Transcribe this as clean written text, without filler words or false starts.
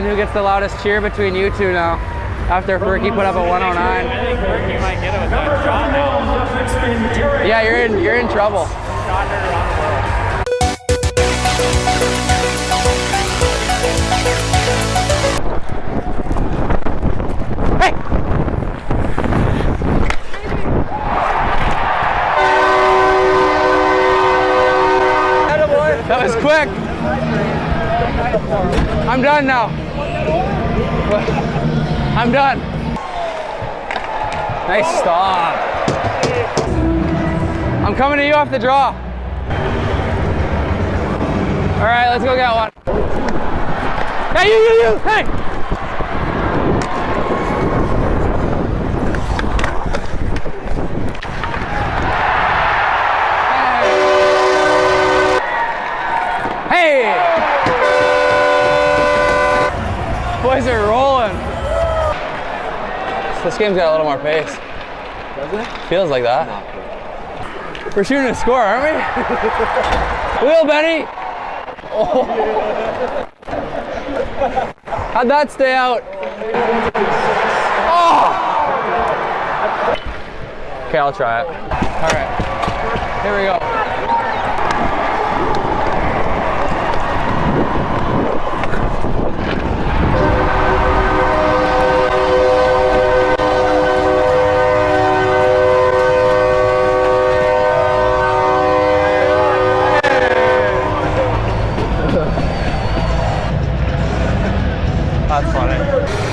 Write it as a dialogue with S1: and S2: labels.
S1: who gets the loudest cheer between you two now. After Furky put up a 109.
S2: I think Furky might get it with that shot now.
S1: Yeah, you're in trouble.
S2: Shot heard around the world.
S1: That was quick. I'm done now. I'm done. Nice stop. I'm coming to you off the draw. All right, let's go get one. Hey, you, hey! Hey! Boys are rolling. This game's got a little more pace.
S3: Does it?
S1: Feels like that. We're shooting a score, aren't we? Wheel, Benny! Oh. How'd that stay out? Oh! Okay, I'll try it. All right, here we go. That's funny.